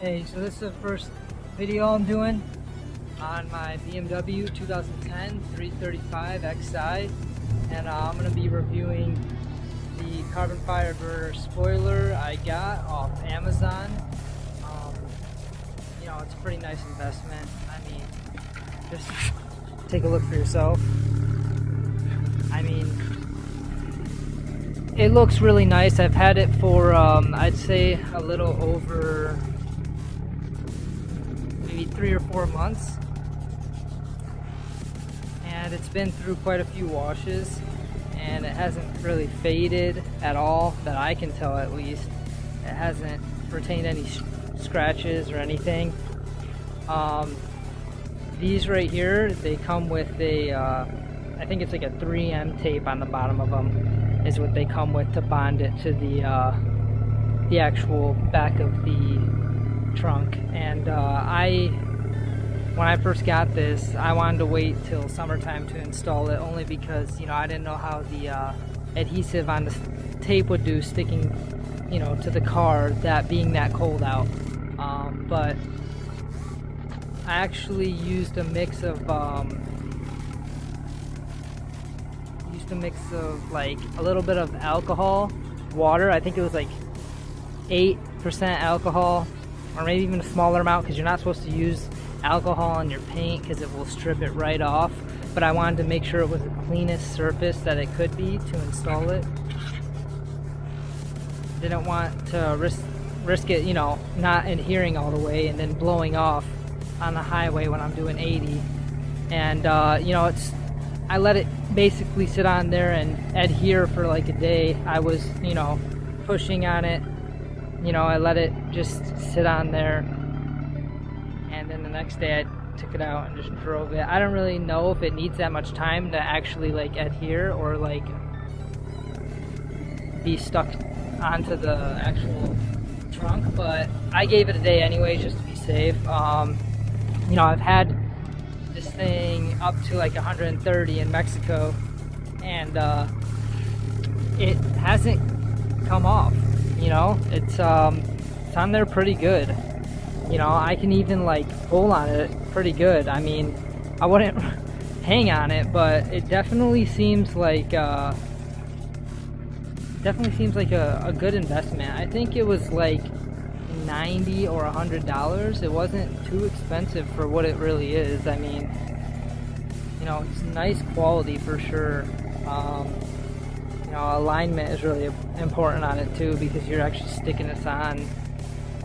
Hey, so this is the first video I'm doing on my BMW 2010 335 Xi, and I'm going to be reviewing the carbon fiber spoiler I got off Amazon. You know, it's a pretty nice investment. I mean, just take a look for yourself. I mean, it looks really nice. I've had it for I'd say a little over maybe 3 or 4 months, and it's been through quite a few washes, and it hasn't really faded at all that I can tell. At least it hasn't retained any scratches or anything. These right here, they come with a I think it's like a 3M tape on the bottom of them is what they come with to bond it to the actual back of the trunk. And when I first got this, I wanted to wait till summertime to install it, only because, you know, I didn't know how the adhesive on the tape would do sticking, you know, to the car, that being that cold out. But I actually used a mix of like a little bit of alcohol, water. I think it was like 8% alcohol, or maybe even a smaller amount, because you're not supposed to use alcohol on your paint because it will strip it right off. But I wanted to make sure it was the cleanest surface that it could be to install it. Didn't want to risk it, you know, not adhering all the way and then blowing off on the highway when I'm doing 80. And you know, I let it basically sit on there and adhere for like a day. I was, you know, pushing on it, you know, I let it just sit on there, and then the next day I took it out and just drove it. I don't really know if it needs that much time to actually like adhere or like be stuck onto the actual trunk, but I gave it a day anyway just to be safe. You know, I've had this thing up to like 130 in Mexico, and it hasn't come off. You know, it's on there pretty good. You know, I can even like pull on it pretty good. I mean, I wouldn't hang on it, but it definitely seems like a good investment. I think it was like $90 or $100. It wasn't too expensive for what it really is. I mean, you know, it's nice quality for sure. You know, alignment is really important on it too, because you're actually sticking this on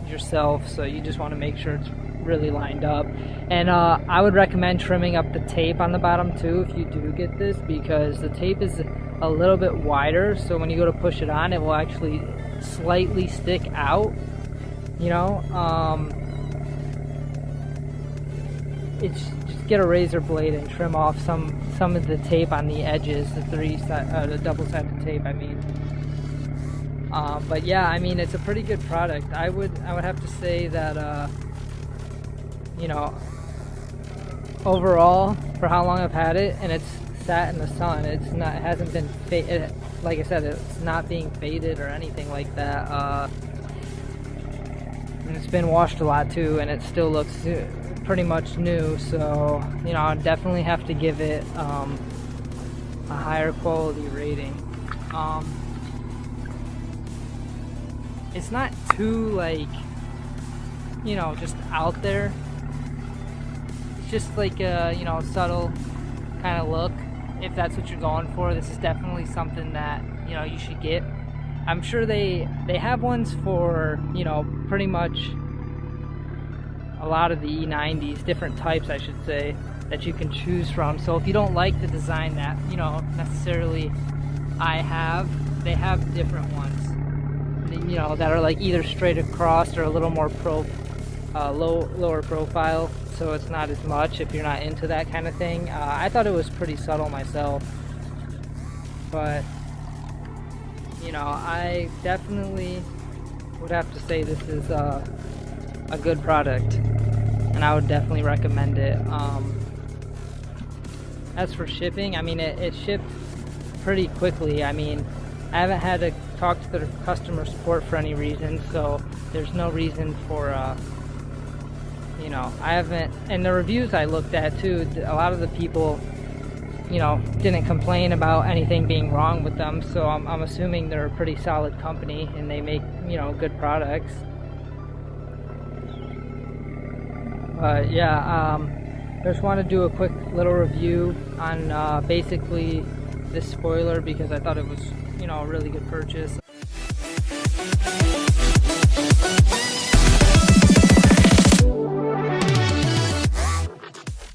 yourself, so you just want to make sure it's really lined up. And I would recommend trimming up the tape on the bottom too if you do get this, because the tape is a little bit wider, so when you go to push it on, it will actually slightly stick out. You know, it's just get a razor blade and trim off some of the tape on the edges, the double-sided tape, I mean. But yeah, I mean, it's a pretty good product. I would have to say that you know, overall, for how long I've had it, and it's sat in the sun, it hasn't been faded. Like I said, it's not being faded or anything like that. And it's been washed a lot too, and it still looks pretty much new. So, you know, I definitely have to give it a higher quality rating. It's not too, like, you know, just out there. It's just like a, you know, subtle kind of look. If that's what you're going for, this is definitely something that, you know, you should get. I'm sure they have ones for, you know, pretty much a lot of the E90s, different types I should say, that you can choose from. So if you don't like the design that, you know, necessarily I have, they have different ones, you know, that are like either straight across or a little more lower profile, so it's not as much if you're not into that kind of thing. I thought it was pretty subtle myself, but you know, I definitely would have to say this is a good product, and I would definitely recommend it. As for shipping, I mean, it shipped pretty quickly. I mean, I haven't had to talk to the customer support for any reason, so there's no reason for You know, I haven't, and the reviews I looked at too, a lot of the people, you know, didn't complain about anything being wrong with them, so I'm assuming they're a pretty solid company and they make, you know, good products. But yeah, I just want to do a quick little review on basically this spoiler because I thought it was, you know, a really good purchase.